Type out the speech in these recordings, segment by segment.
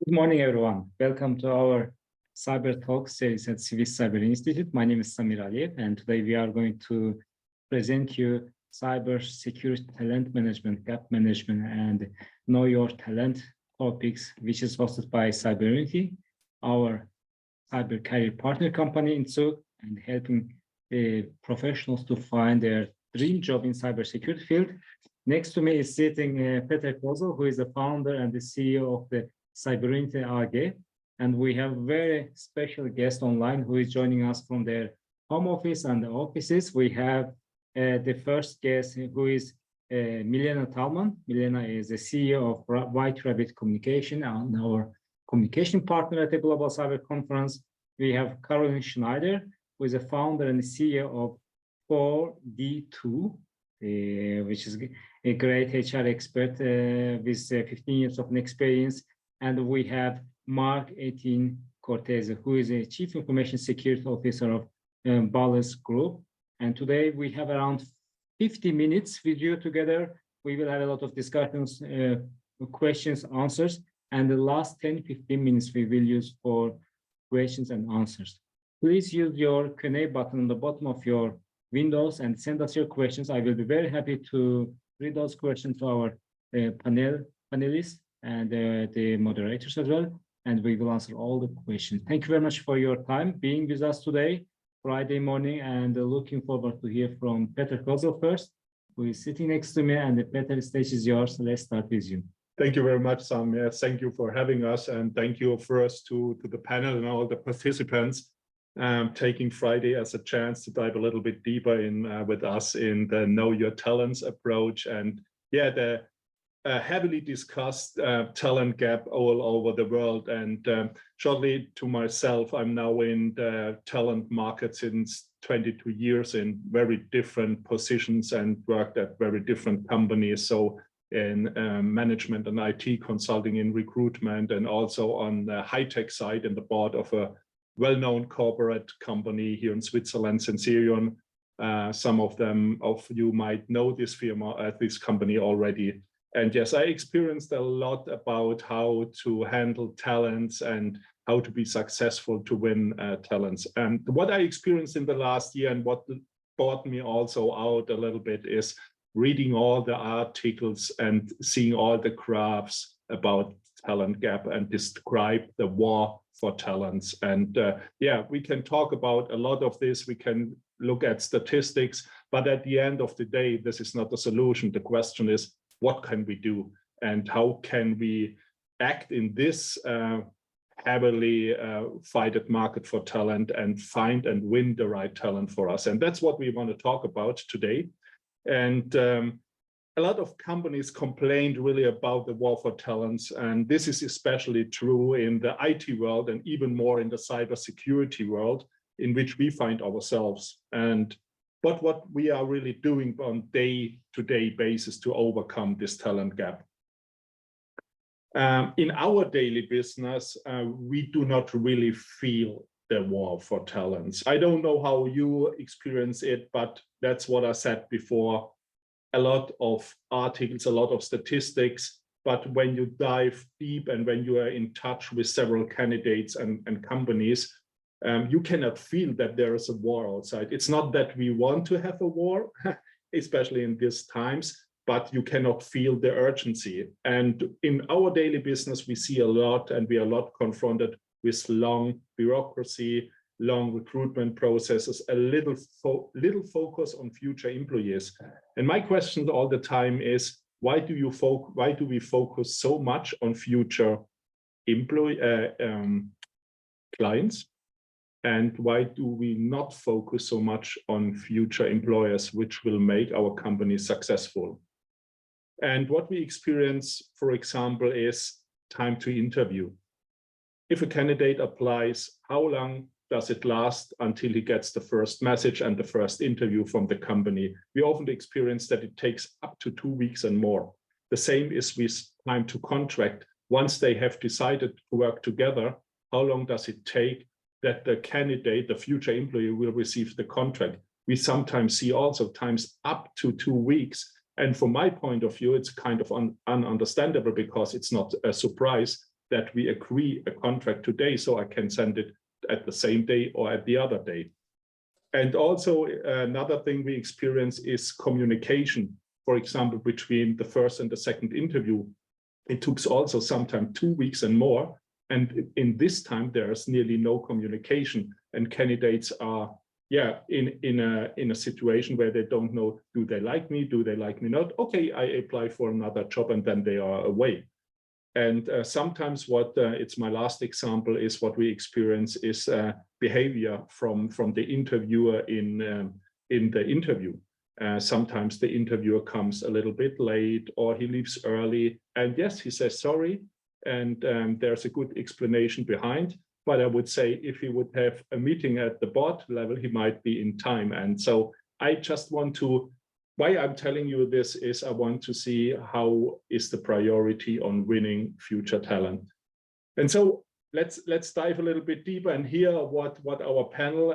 Good morning, everyone. Welcome to our Cyber Talk series at Swiss Cyber Institute. My name is Samir Aliyev, and today we are going to present you cyber security talent management, gap management, and know your talent topics, which is hosted by cyberunity, our cyber career partner company in Zug, and helping the professionals to find their dream job in cybersecurity field. Next to me is sitting Peter Kosel, who is the founder and the CEO of the cyberunity AG, and we have a very special guest online who is joining us from their home office and the offices. We have the first guest, who is Milena Talman. Milena is the CEO of White Rabbit Communication and our communication partner at the Global Cyber Conference. We have Caroline Schneider, who is the founder and the CEO of 4D2, which is a great HR expert with 15 years of experience. And we have Mark Etienne Cortez, who is a Chief Information Security Officer of Ballas Group. And today we have around 50 minutes with you together. We will have a lot of discussions, questions, answers, and the last 10-15 minutes we will use for questions and answers. Please use your Q&A button on the bottom of your windows and send us your questions. I will be very happy to read those questions to our panelists and the moderators as well, and we will answer all the questions. Thank you very much for your time being with us today, Friday morning, and looking forward to hear from Peter Kosel first, who is sitting next to me. And the Peter, the stage is yours. Let's start with you. Thank you very much, Sam. Yes, thank you for having us, and thank you first to the panel and all the participants taking Friday as a chance to dive a little bit deeper in with us in the Know Your Talents approach. And yeah, the heavily discussed talent gap all over the world. And shortly to myself, I'm now in the talent market since 22 years in very different positions and worked at very different companies. So in management and IT consulting, in recruitment, and also on the high-tech side in the board of a well-known corporate company here in Switzerland, Sensirion. Some of you might know this firma, this company already. And yes, I experienced a lot about how to handle talents and how to be successful to win talents. And what I experienced in the last year and what brought me also out a little bit is reading all the articles and seeing all the graphs about talent gap and describe the war for talents. And yeah, we can talk about a lot of this. We can look at statistics, but at the end of the day, this is not the solution. The question is, what can we do, and how can we act in this heavily fighted market for talent and find and win the right talent for us? And that's what we want to talk about today. And a lot of companies complained really about the war for talents, and this is especially true in the IT world and even more in the cybersecurity world in which we find ourselves. But what we are really doing on day-to-day basis to overcome this talent gap. In our daily business, we do not really feel the war for talents. I don't know how you experience it, but that's what I said before. A lot of articles, a lot of statistics, but when you dive deep and when you are in touch with several candidates and companies, you cannot feel that there is a war outside. It's not that we want to have a war, especially in these times, but you cannot feel the urgency. And in our daily business, we see a lot, and we are a lot confronted with long bureaucracy, long recruitment processes, a little focus on future employees. And my question all the time is, why do we focus so much on future clients? And why do we not focus so much on future employers, which will make our company successful? And what we experience, for example, is time to interview. If a candidate applies, how long does it last until he gets the first message and the first interview from the company? We often experience that it takes up to 2 weeks and more. The same is with time to contract. Once they have decided to work together, how long does it take that the candidate, the future employee, will receive the contract? We sometimes see also times up to 2 weeks. And from my point of view, it's kind of ununderstandable, because it's not a surprise that we agree a contract today so I can send it at the same day or at the other day. And also another thing we experience is communication, for example, between the first and the second interview. It took also sometimes 2 weeks and more. And in this time, there is nearly no communication, and candidates are, in a situation where they don't know, do they like me? Do they like me not? Okay, I apply for another job, and then they are away. And sometimes what, it's my last example, is what we experience is behavior from the interviewer in the interview. Sometimes the interviewer comes a little bit late, or he leaves early, and yes, he says sorry, and there's a good explanation behind. But I would say if he would have a meeting at the board level, he might be in time. And so I just want to, why I'm telling you this is I want to see how is the priority on winning future talent. And so let's dive a little bit deeper and hear what our panel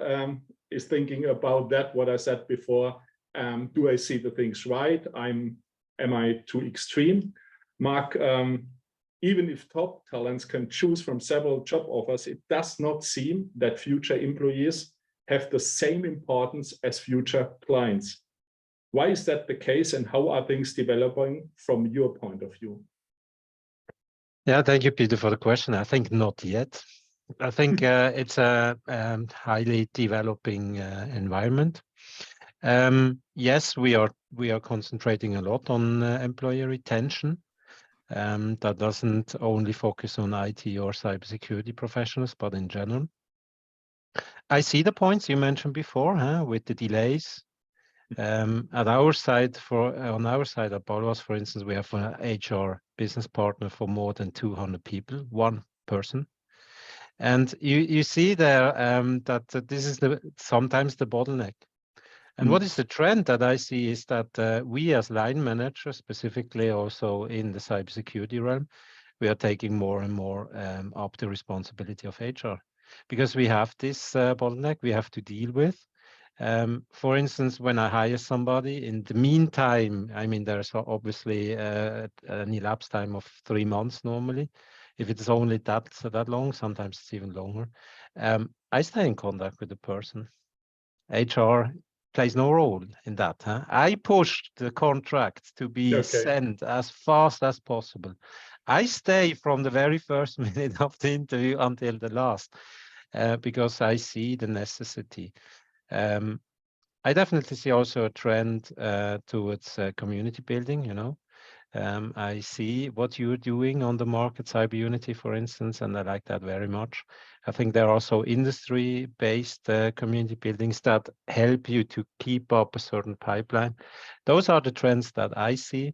is thinking about that, what I said before. Do I see the things right? Am I too extreme? Mark, even if top talents can choose from several job offers, it does not seem that future employees have the same importance as future clients. Why is that the case, and how are things developing from your point of view? Yeah, thank you, Peter, for the question. I think not yet. I think it's a highly developing environment. Yes, we are concentrating a lot on employee retention. That doesn't only focus on IT or cybersecurity professionals, but in general. I see the points you mentioned before, with the delays. On our side at Bolos, for instance, we have an HR business partner for more than 200 people, one person. And you see there that this is sometimes the bottleneck. And what is the trend that I see is that we as line managers, specifically also in the cybersecurity realm, we are taking more and more up the responsibility of HR, because we have this bottleneck we have to deal with. For instance, when I hire somebody, in the meantime, I mean, there's obviously an elapsed time of 3 months normally. If it's only that long, sometimes it's even longer. I stay in contact with the person. HR plays no role in that. I pushed the contract to be sent as fast as possible. I stay from the very first minute of the interview until the last, because I see the necessity. I definitely see also a trend towards community building, I see what you're doing on the market, CyberUnity, for instance, and I like that very much. I think there are also industry-based community buildings that help you to keep up a certain pipeline. Those are the trends that I see.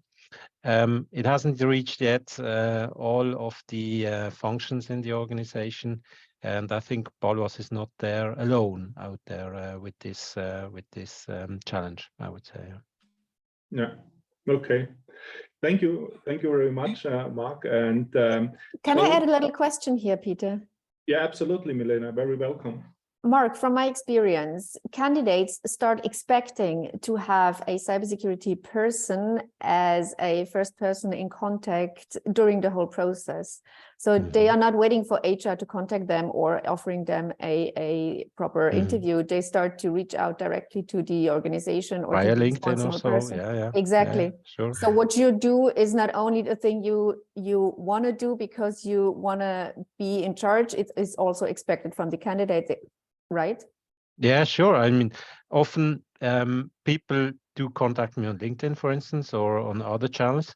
It hasn't reached yet all of the functions in the organization, and I think Bolos is not there alone out there with this challenge, I would say. Yeah. Okay. Thank you very much, Mark. And can I add a little question here, Peter? Yeah, absolutely, Milena. Very welcome. Mark, from my experience, candidates start expecting to have a cybersecurity person as a first person in contact during the whole process. So they are not waiting for HR to contact them or offering them a proper interview. They start to reach out directly to the organization or via to the LinkedIn or so. person. Yeah. Exactly. Yeah, sure. So what you do is not only the thing you want to do because you want to be in charge, it is also expected from the candidate, right? Yeah, sure. I mean, often people do contact me on LinkedIn, for instance, or on other channels,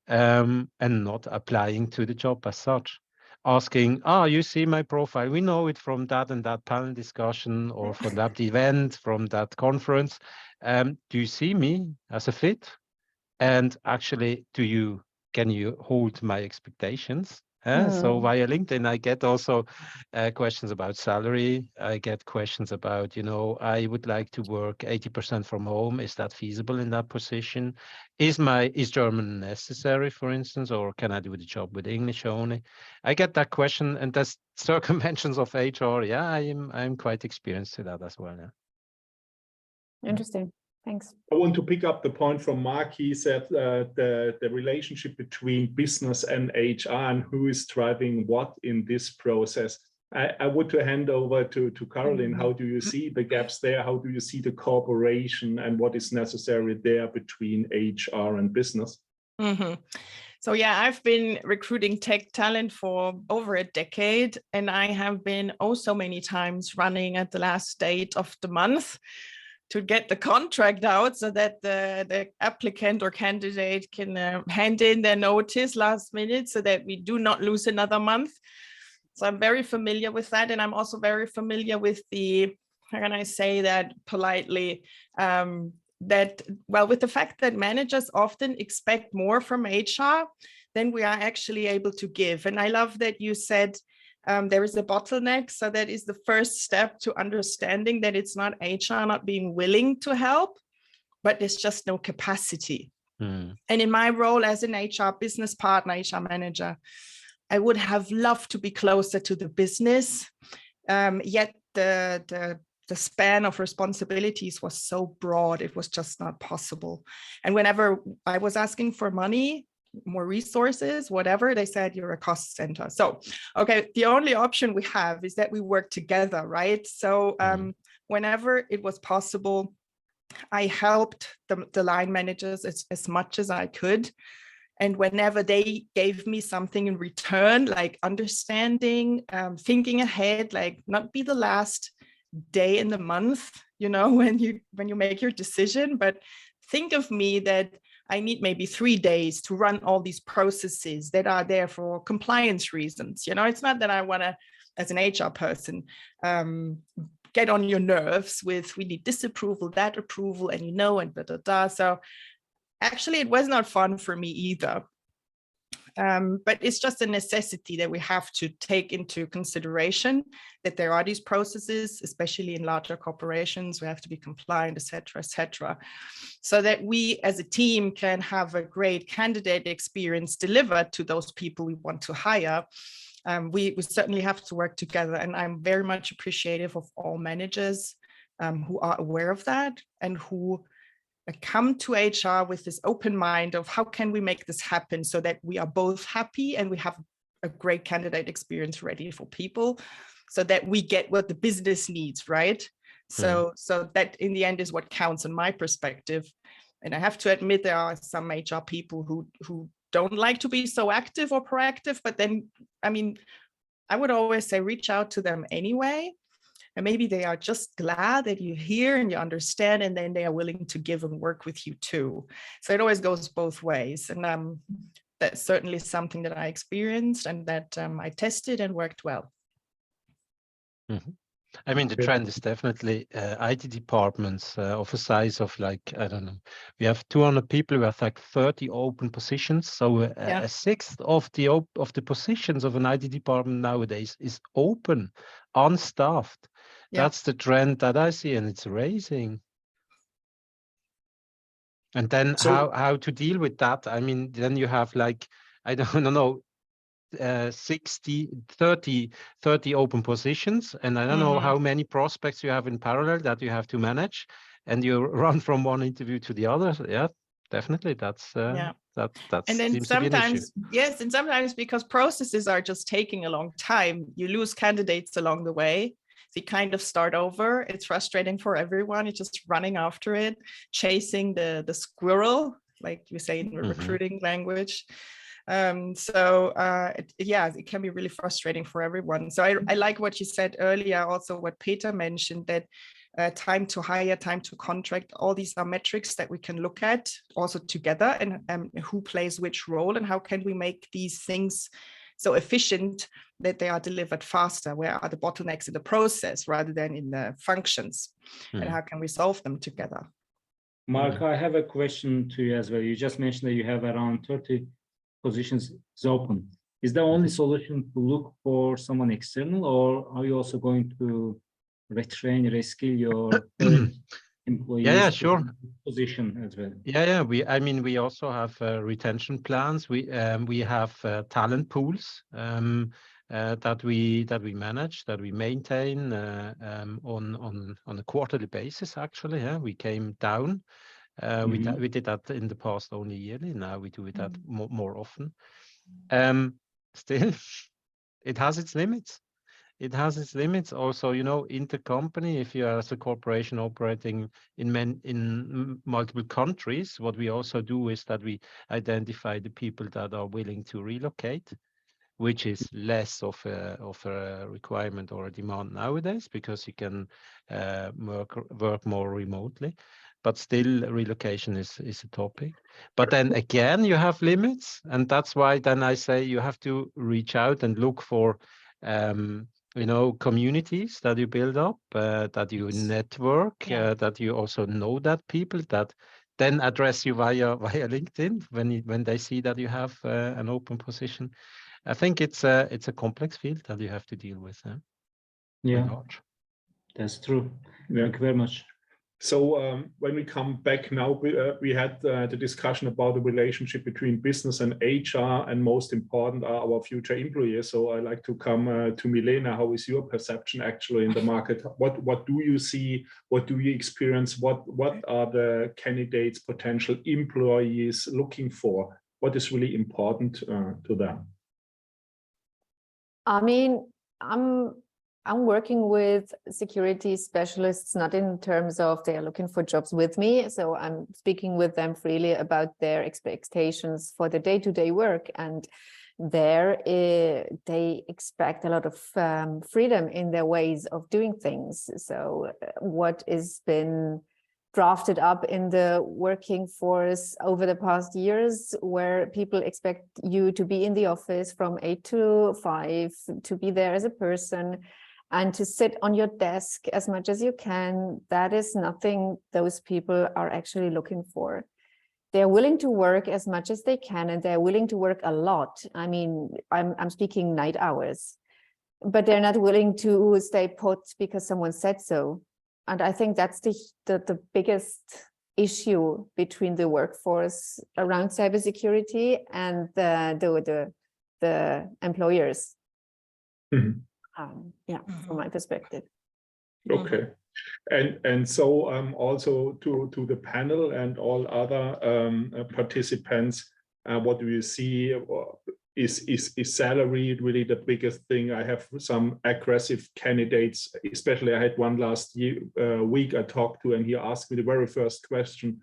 and not applying to the job as such. Asking, you see my profile, we know it from that and that panel discussion or from that event, from that conference. Do you see me as a fit? And actually, can you hold my expectations? So via LinkedIn, I get also questions about salary. I get questions about, I would like to work 80% from home. Is that feasible in that position? Is German necessary, for instance, or can I do the job with English only? I get that question, and that's circumventions of HR. Yeah, I'm quite experienced to that as well. Yeah. Interesting. Thanks. I want to pick up the point from Mark. He said the relationship between business and HR and who is driving what in this process. I would to hand over to Caroline. How do you see the gaps there? How do you see the cooperation and what is necessary there between HR and business? Mm-hmm. So yeah, I've been recruiting tech talent for over a decade, and I have been so many times running at the last date of the month to get the contract out so that the applicant or candidate can hand in their notice last minute so that we do not lose another month. So I'm very familiar with that. And I'm also very familiar with the, how can I say that politely, with the fact that managers often expect more from HR than we are actually able to give. And I love that you said there is a bottleneck. So that is the first step to understanding that it's not HR not being willing to help, but there's just no capacity. And in my role as an HR business partner, HR manager, I would have loved to be closer to the business, yet the span of responsibilities was so broad, it was just not possible. And whenever I was asking for money, more resources, whatever, they said, you're a cost center. So, okay, the only option we have is that we work together, right? So whenever it was possible, I helped the line managers as much as I could. And whenever they gave me something in return, like understanding, thinking ahead, like not be the last day in the month, when you make your decision, but think of me that I need maybe 3 days to run all these processes that are there for compliance reasons. It's not that I want to, as an HR person, get on your nerves with, we need this approval, that approval, and and blah, blah, blah. So actually, it was not fun for me either. But it's just a necessity that we have to take into consideration that there are these processes, especially in larger corporations, we have to be compliant, et cetera, so that we as a team can have a great candidate experience delivered to those people we want to hire. We certainly have to work together, and I'm very much appreciative of all managers who are aware of that and who come to HR with this open mind of how can we make this happen so that we are both happy and we have a great candidate experience ready for people so that we get what the business needs, right? So that in the end is what counts in my perspective. And I have to admit there are some HR people who don't like to be so active or proactive, but then, I would always say reach out to them anyway. And maybe they are just glad that you hear and you understand, and then they are willing to give and work with you too. So it always goes both ways. And that's certainly something that I experienced and that I tested and worked well. The trend is definitely IT departments of a size of like, I don't know, we have 200 people, we have like 30 open positions. So a sixth of the positions of an IT department nowadays is open, unstaffed. Yeah. That's the trend that I see, and it's raising. And then how to deal with that? Then you have like, I don't know, 30 open positions, and I don't know how many prospects you have in parallel that you have to manage, and you run from one interview to the other. Yeah, definitely. That and then seems to be an issue. Yes, and sometimes because processes are just taking a long time, you lose candidates along the way. So you kind of start over. It's frustrating for everyone. It's just running after it, chasing the squirrel, like you say in the recruiting language. It can be really frustrating for everyone. So I like what you said earlier, also what Peter mentioned, that time to hire, time to contract, all these are metrics that we can look at also together, and who plays which role, and how can we make these things so efficient that they are delivered faster? Where are the bottlenecks in the process rather than in the functions? And how can we solve them together? Mark, I have a question to you as well. You just mentioned that you have around 30 positions is open. Is the only solution to look for someone external, or are you also going to retrain, reskill your employees? Yeah, sure. Position as well. Yeah. We also have retention plans. We have talent pools that we manage, that we maintain on a quarterly basis. Actually, yeah, we came down. We did that in the past only yearly. Now we do it that more often. Still, it has its limits. It has its limits also, intercompany. If you are as a corporation operating in multiple countries, what we also do is that we identify the people that are willing to relocate, which is less of a requirement or a demand nowadays, because you can work more remotely. But still, relocation is a topic. But then again, you have limits, and that's why then I say you have to reach out and look for communities that you build up, that you network, that you also know that people that then address you via LinkedIn when they see that you have an open position. I think it's a complex field that you have to deal with. Yeah, that's true. Thank you very much. So when we come back now, we had the discussion about the relationship between business and HR, and most important are our future employees. So I'd like to come to Milena. How is your perception actually in the market? What do you see? What do you experience? What are the candidates, potential employees looking for? What is really important to them? I mean, I'm working with security specialists, not in terms of they are looking for jobs with me. So I'm speaking with them freely about their expectations for the day-to-day work. And there they expect a lot of freedom in their ways of doing things. So what has been drafted up in the working force over the past years, where people expect you to be in the office from 8 to 5, to be there as a person, and to sit on your desk as much as you can, that is nothing those people are actually looking for. They're willing to work as much as they can, and they're willing to work a lot. I mean, I'm speaking night hours, but they're not willing to stay put because someone said so. And I think that's the biggest issue between the workforce around cybersecurity and the employers. Mm-hmm. From my perspective. Okay. And so also to the panel and all other participants, what do you see? Is salary really the biggest thing? I have some aggressive candidates, especially I had one last week I talked to, and he asked me the very first question,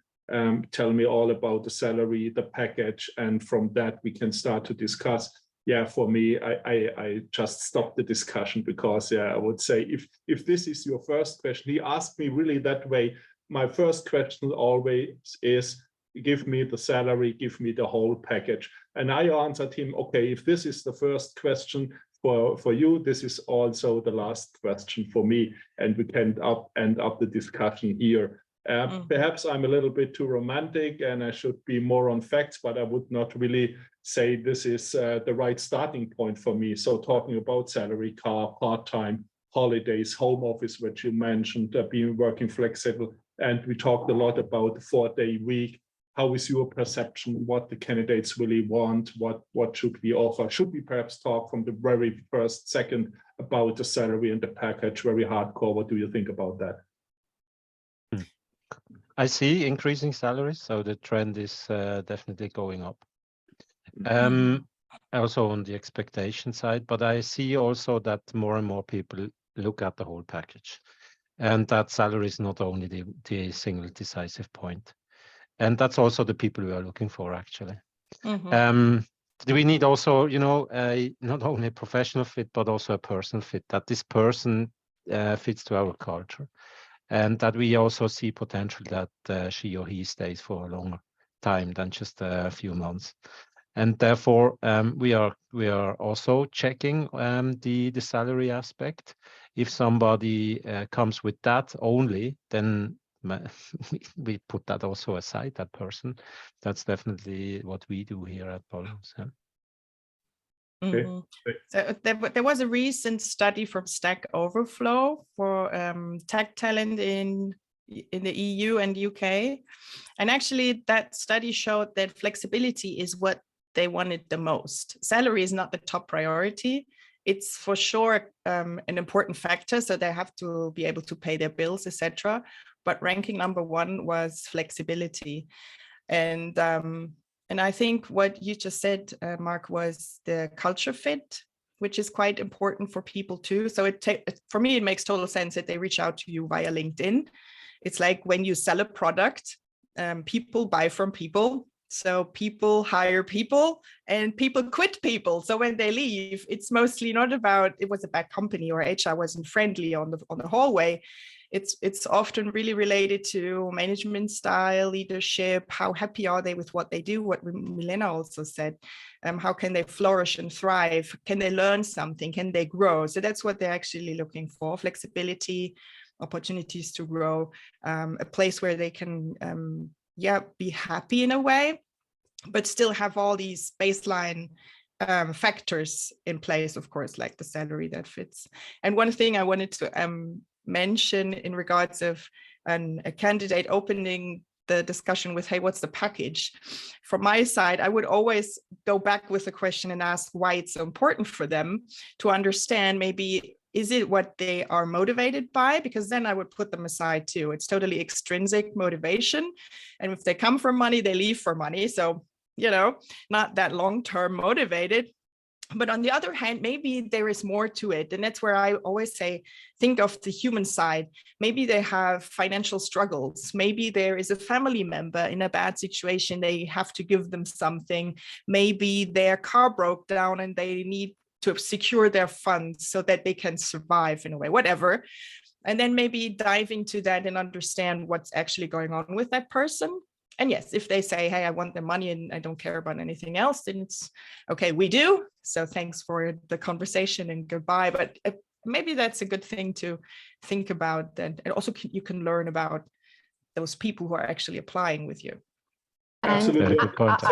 tell me all about the salary, the package, and from that we can start to discuss. Yeah, for me, I just stopped the discussion because, I would say if this is your first question, he asked me really that way. My first question always is, give me the salary, give me the whole package. And I answered him, okay, if this is the first question for you, this is also the last question for me, and we can end up the discussion here. Perhaps I'm a little bit too romantic and I should be more on facts, but I would not really say this is the right starting point for me. So talking about salary, car, part-time, holidays, home office, which you mentioned, being working flexible. And we talked a lot about the 4-day week. How is your perception? What the candidates really want? What should we offer? Should we perhaps talk from the very first second about the salary and the package, very hardcore? What do you think about that? I see increasing salaries, so the trend is definitely going up. Also on the expectation side, but I see also that more and more people look at the whole package, and that salary is not only the single decisive point, and that's also the people we are looking for actually. Do we need also, not only a professional fit, but also a personal fit, that this person fits to our culture, and that we also see potential that she or he stays for a longer time than just a few months. And therefore, we are also checking the salary aspect. If somebody comes with that only, then we put that also aside, that person. That's definitely what we do here at Bottleneck. Yeah. Mm-hmm. So there was a recent study from Stack Overflow for tech talent in in the EU and UK. And actually that study showed that flexibility is what they wanted the most. Salary is not the top priority. It's for sure an important factor, so they have to be able to pay their bills, etc. But ranking number one was flexibility. And I think what you just said, Mark, was the culture fit, which is quite important for people too. So for me, it makes total sense that they reach out to you via LinkedIn. It's like when you sell a product, people buy from people. So people hire people and people quit people. So when they leave, it's mostly not about it was a bad company or HR wasn't friendly on the hallway. It's often really related to management style, leadership, how happy are they with what they do, what Milena also said, how can they flourish and thrive, can they learn something, can they grow? So that's what they're actually looking for, flexibility, opportunities to grow, a place where they can be happy in a way, but still have all these baseline factors in place, of course, like the salary that fits. And one thing I wanted to mention in regards of a candidate opening the discussion with, hey, what's the package? From my side, I would always go back with a question and ask why it's so important for them to understand, maybe, is it what they are motivated by? Because then I would put them aside too. It's totally extrinsic motivation. And if they come for money, they leave for money. So, not that long-term motivated. But on the other hand, maybe there is more to it. And that's where I always say, think of the human side. Maybe they have financial struggles. Maybe there is a family member in a bad situation. They have to give them something. Maybe their car broke down and they need to secure their funds so that they can survive in a way, whatever. And then maybe dive into that and understand what's actually going on with that person. And yes, if they say, hey, I want the money and I don't care about anything else, then it's okay, we do. So thanks for the conversation and goodbye. But maybe that's a good thing to think about. And also you can learn about those people who are actually applying with you. Absolutely. Good point.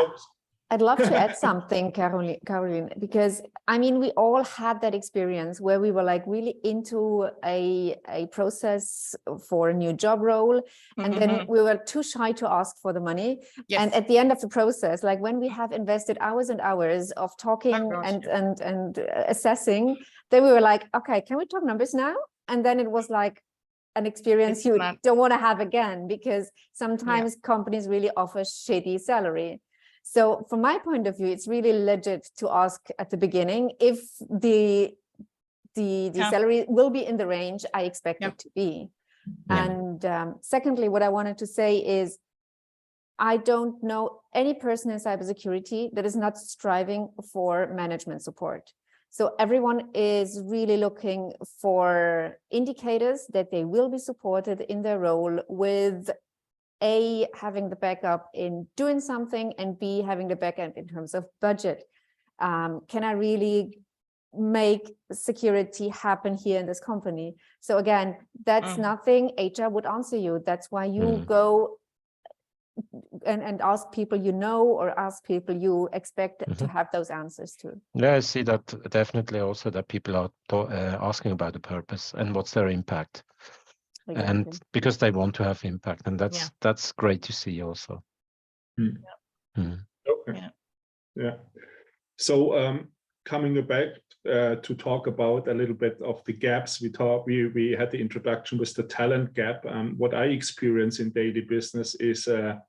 I'd love to add something, Caroline, because I mean, we all had that experience where we were like really into a process for a new job role. And then we were too shy to ask for the money. Yes. And at the end of the process, like when we have invested hours and hours of talking and assessing, then we were like, okay, can we talk numbers now? And then it was like an experience you don't want to have again, because sometimes companies really offer shitty salary. So from my point of view, it's really legit to ask at the beginning if the salary will be in the range I expect it to be. Yeah. And secondly, what I wanted to say is, I don't know any person in cybersecurity that is not striving for management support. So everyone is really looking for indicators that they will be supported in their role with A, having the backup in doing something, and B, having the backup in terms of budget. Can I really make security happen here in this company? So again, that's nothing HR would answer you. That's why you go and ask people you know, or ask people you expect to have those answers to. Yeah, I see that definitely also, that people are asking about the purpose and what's their impact. Exactly. And because they want to have impact, and that's great to see also. Okay. Yeah. So coming back to talk about a little bit of the gaps, we had the introduction with the talent gap. What I experience in daily business is a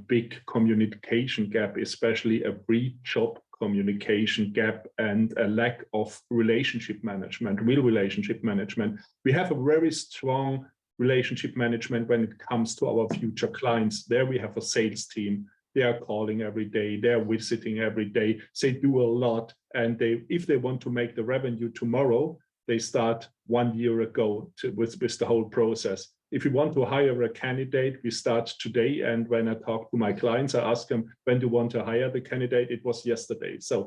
big communication gap, especially a pre-job communication gap and a lack of relationship management, real relationship management. We have a very strong relationship management when it comes to our future clients. There we have a sales team. They are calling every day, they're visiting every day, they do a lot. And if they want to make the revenue tomorrow, they start 1 year ago with the whole process. If you want to hire a candidate, we start today. And when I talk to my clients, I ask them, when do you want to hire the candidate? It was yesterday. So,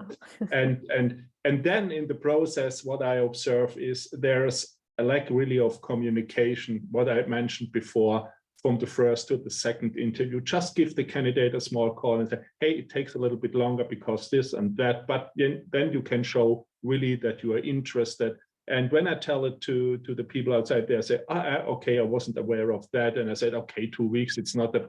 and then in the process, what I observe is there's a lack really of communication. What I mentioned before, from the first to the second interview, just give the candidate a small call and say, hey, it takes a little bit longer because this and that, but then you can show really that you are interested. And when I tell it to the people outside there, I say, okay, I wasn't aware of that. And I said, okay, 2 weeks, it's not a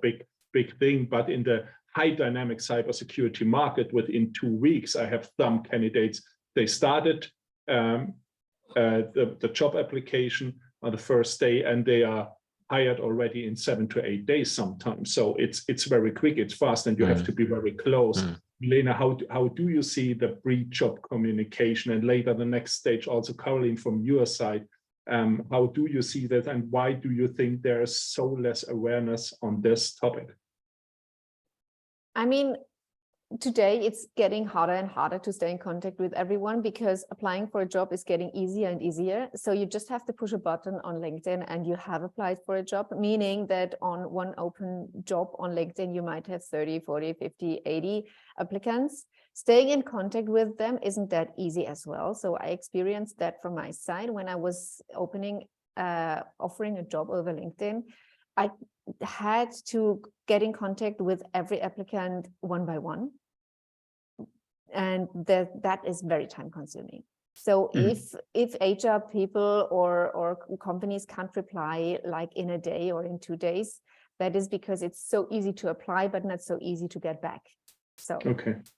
big thing. But in the high dynamic cybersecurity market, within 2 weeks, I have some candidates, they started the job application on the first day, and they are hired already in 7 to 8 days sometimes. So it's very quick, it's fast, and you have to be very close. Milena, how do you see the pre-job communication, and later the next stage, also Caroline, from your side, how do you see that, and why do you think there is so less awareness on this topic? I mean, today it's getting harder and harder to stay in contact with everyone, because applying for a job is getting easier and easier. So you just have to push a button on LinkedIn and you have applied for a job, meaning that on one open job on LinkedIn, you might have 30, 40, 50, 80 applicants. Staying in contact with them isn't that easy as well. So I experienced that from my side when I was offering a job over LinkedIn. I had to get in contact with every applicant one by one. And that is very time consuming. So if HR people or companies can't reply like in a day or in 2 days, that is because it's so easy to apply, but not so easy to get back. So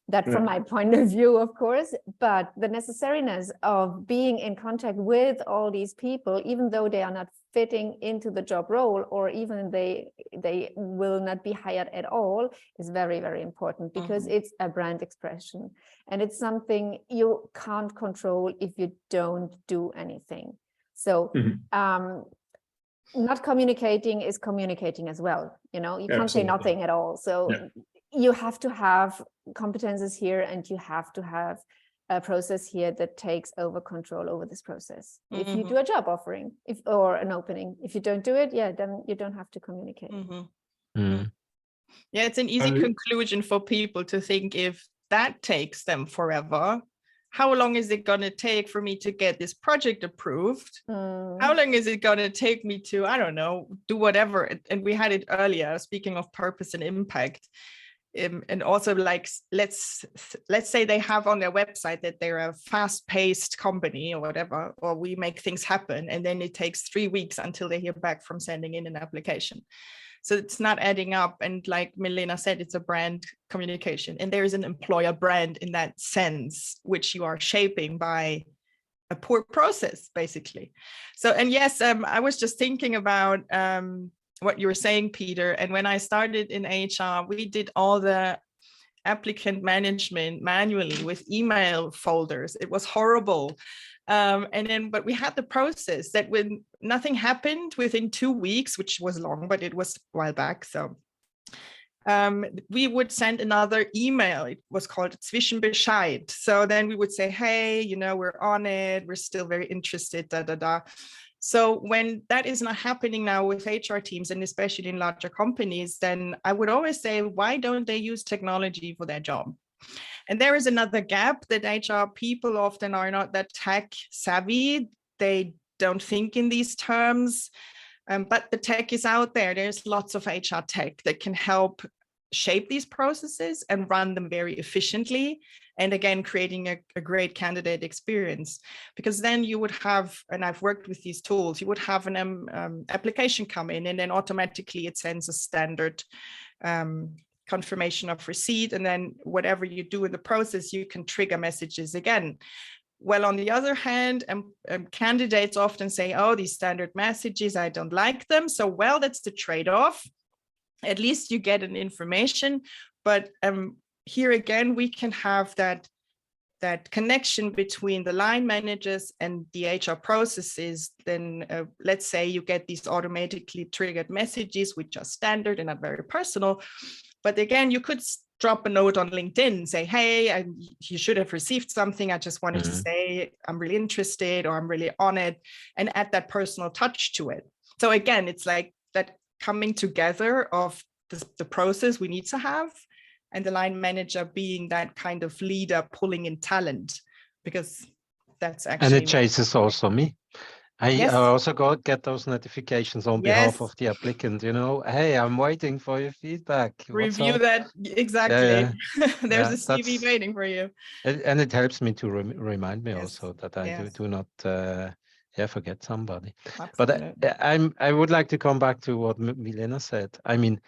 that from my point of view, of course, but the necessariness of being in contact with all these people, even though they are not fitting into the job role, or even they will not be hired at all, is very, very important, because it's a brand expression and it's something you can't control if you don't do anything. So not communicating is communicating as well. You know, you can't say nothing at all. So you have to have competences here, and you have to have a process here that takes over control over this process. If you do a job offering, or an opening, if you don't do it, then you don't have to communicate. Yeah, it's an easy conclusion for people to think, if that takes them forever, how long is it going to take for me to get this project approved? How long is it going to take me to, I don't know, do whatever? And we had it earlier, speaking of purpose and impact. And also, like, let's say they have on their website that they're a fast-paced company or whatever, or we make things happen, and then it takes 3 weeks until they hear back from sending in an application. So it's not adding up. And like Milena said, it's a brand communication, and there is an employer brand in that sense, which you are shaping by a poor process, basically. So, and yes, I was just thinking about what you were saying, Peter. And when I started in HR, we did all the applicant management manually with email folders. It was horrible. But we had the process that when nothing happened within 2 weeks, which was long, but it was a while back. So we would send another email. It was called Zwischenbescheid. So then we would say, hey, you know, we're on it. We're still very interested, So when that is not happening now with HR teams, and especially in larger companies, then I would always say, why don't they use technology for their job? And there is another gap, that HR people often are not that tech savvy. They don't think in these terms, but the tech is out there. There's lots of HR tech that can help shape these processes and run them very efficiently. And again, creating a great candidate experience, because then you would have, and I've worked with these tools, you would have an application come in, and then automatically it sends a standard confirmation of receipt. And then whatever you do in the process, you can trigger messages again. Well, on the other hand, candidates often say, oh, these standard messages, I don't like them. So, well, that's the trade-off. At least you get an information. But here again, we can have that connection between the line managers and the HR processes. Then let's say you get these automatically triggered messages, which are standard and not very personal. But again, you could drop a note on LinkedIn and say, hey, you should have received something. I just wanted to say I'm really interested, or I'm really on it, and add that personal touch to it. So again, it's like that coming together of the process we need to have, and the line manager being that kind of leader pulling in talent, because that's actually. And it chases also me. I Yes. also get those notifications on behalf of the applicant, you know, hey, I'm waiting for your feedback. What's Review up? that. Exactly. There's Yeah, a CV waiting for you. And it helps me to remind me Yes. also that I Yes. do not forget somebody. Absolutely. But I would like to come back to what Milena said. I mean,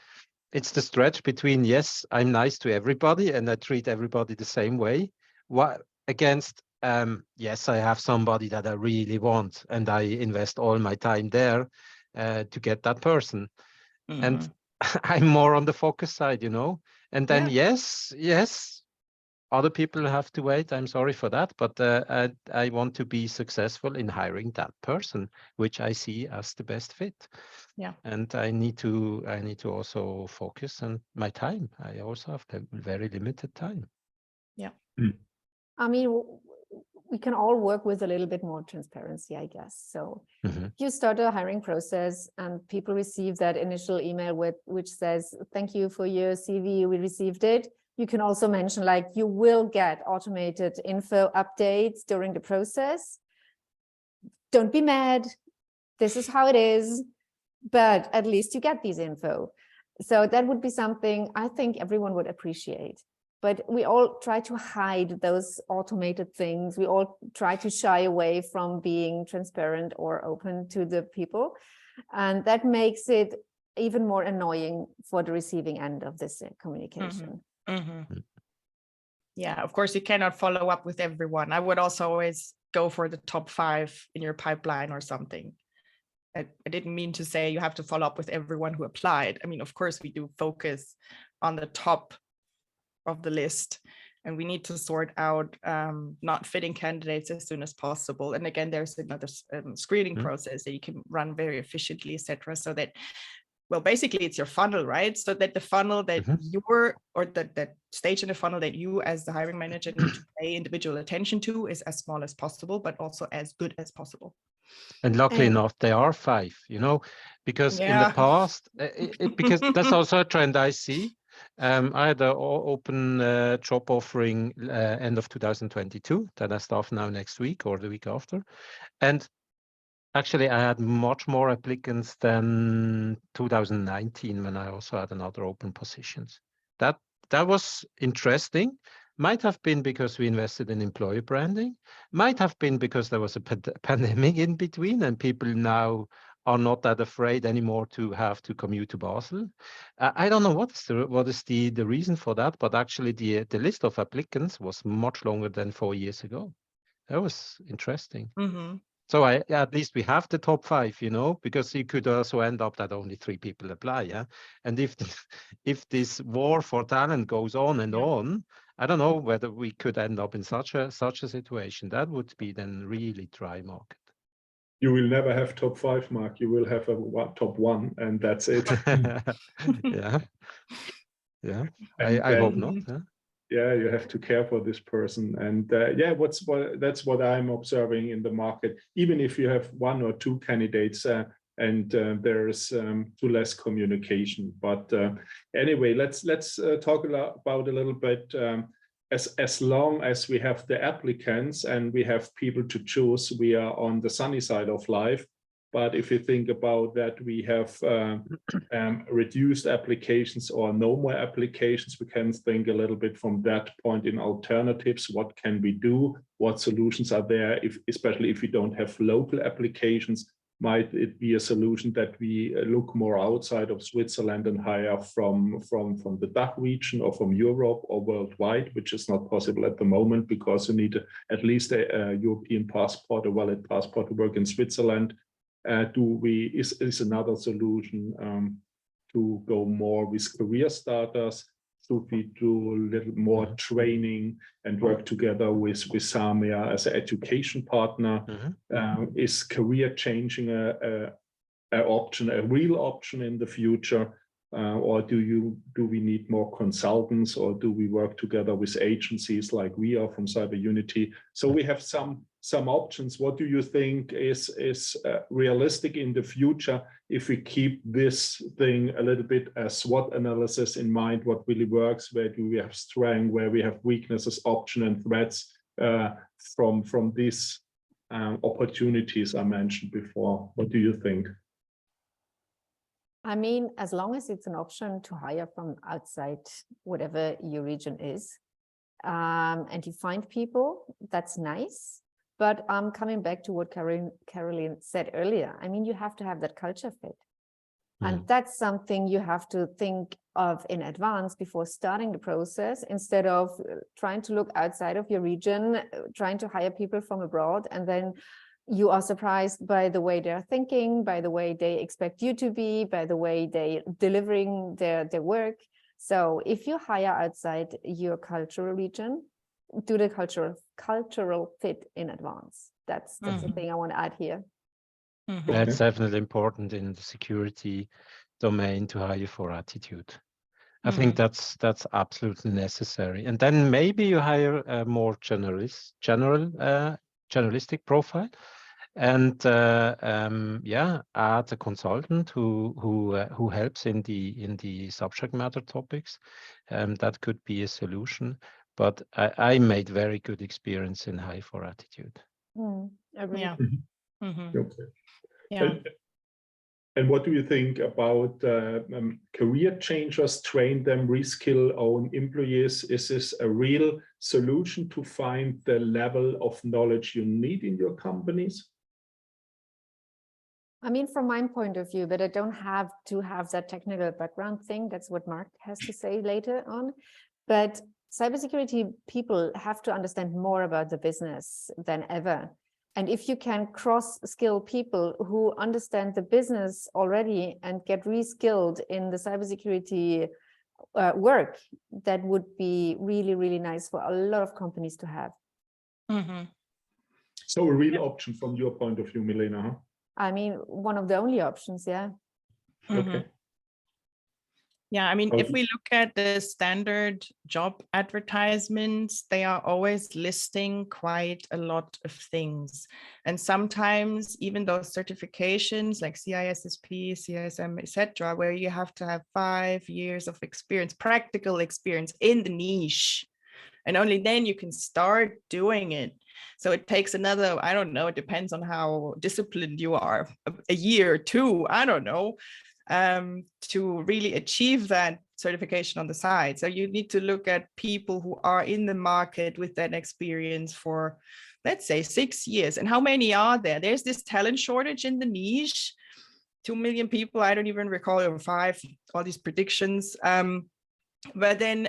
it's the stretch between, yes, I'm nice to everybody and I treat everybody the same way. What against, yes, I have somebody that I really want and I invest all my time there to get that person. And I'm more on the focus side, you know. And then yes, other people have to wait. I'm sorry for that, but I want to be successful in hiring that person, which I see as the best fit. Yeah. And I need to also focus on my time. I also have very limited time. Yeah. I mean, we can all work with a little bit more transparency, I guess. So you start a hiring process and people receive that initial email which says, thank you for your CV, we received it. You can also mention like you will get automated info updates during the process. Don't be mad. This is how it is, but at least you get these info. So that would be something I think everyone would appreciate. But we all try to hide those automated things. We all try to shy away from being transparent or open to the people. And that makes it even more annoying for the receiving end of this communication. Yeah, of course, you cannot follow up with everyone. I would also always go for the top 5 in your pipeline or something. I didn't mean to say you have to follow up with everyone who applied. I mean, of course, we do focus on the top of the list, and we need to sort out not fitting candidates as soon as possible. And again, there's another screening process that you can run very efficiently, etc. So that, well, basically it's your funnel, right? So that the funnel that you're, or that stage in the funnel that you as the hiring manager need to pay individual attention to is as small as possible, but also as good as possible. And luckily enough, there are 5, you know, because in the past, because that's also a trend I see. I had an open job offering end of 2022 that I start now next week or the week after. And actually, I had much more applicants than 2019 when I also had another open positions. That was interesting. Might have been because we invested in employer branding. Might have been because there was a pandemic in between and people now are not that afraid anymore to have to commute to Basel. I don't know what is the reason for that, but actually the list of applicants was much longer than 4 years ago. That was interesting. So at least we have the top 5, you know, because you could also end up that only 3 people apply, yeah. And if this war for talent goes on and on, I don't know whether we could end up in such a situation. That would be then really dry market. You will never have top 5, Mark. You will have a top 1, and that's it. Yeah. I hope not. Huh? Yeah, you have to care for this person, and that's what I'm observing in the market. Even if you have 1 or 2 candidates, and there's too less communication. But anyway, let's talk about a little bit. As long as we have the applicants and we have people to choose, we are on the sunny side of life. But if you think about that, we have reduced applications or no more applications. We can think a little bit from that point in alternatives. What can we do? What solutions are there? Especially if we don't have local applications, might it be a solution that we look more outside of Switzerland and hire from the DACH region or from Europe or worldwide, which is not possible at the moment because you need at least a European passport, a valid passport to work in Switzerland. Is another solution to go more with career starters? Should we do a little more training and work together with Samia as an education partner? Is career changing a real option in the future? Or do we need more consultants, or do we work together with agencies like we are from cyberunity? So we have some options. What do you think is realistic in the future if we keep this thing a little bit as SWOT analysis in mind? What really works? Where do we have strength? Where we have weaknesses, options, and threats from this opportunities I mentioned before. What do you think? I mean, as long as it's an option to hire from outside, whatever your region is, and you find people, that's nice. But coming back to what Caroline said earlier, I mean, you have to have that culture fit. And that's something you have to think of in advance before starting the process, instead of trying to look outside of your region, trying to hire people from abroad, and then you are surprised by the way they're thinking, by the way they expect you to be, by the way they delivering their work. So if you hire outside your cultural region, do the cultural fit in advance. That's the thing I want to add here. That's definitely important in the security domain, to hire for attitude. I think that's absolutely necessary. And then maybe you hire a more generalistic profile, and add a consultant who helps in the subject matter topics. That could be a solution. But I made very good experience in hire for attitude. Yeah. Okay. Yeah. And what do you think about career changers, train them, reskill own employees? Is this a real solution to find the level of knowledge you need in your companies? I mean, from my point of view, but I don't have to have that technical background thing. That's what Mark has to say later on. But cybersecurity people have to understand more about the business than ever. And if you can cross-skill people who understand the business already and get reskilled in the cybersecurity work, that would be really, really nice for a lot of companies to have. So a real option from your point of view, Milena? Huh? I mean, one of the only options, yeah. Okay. Yeah, I mean, if we look at the standard job advertisements, they are always listing quite a lot of things. And sometimes even those certifications like CISSP, CISM, etc., where you have to have 5 years of experience, practical experience in the niche. And only then you can start doing it. So it takes another, I don't know, it depends on how disciplined you are, a year or two, I don't know, to really achieve that certification on the side. So you need to look at people who are in the market with that experience for, let's say, 6 years. And how many are there? There's this talent shortage in the niche, 2 million people, I don't even recall, or 5, all these predictions. But then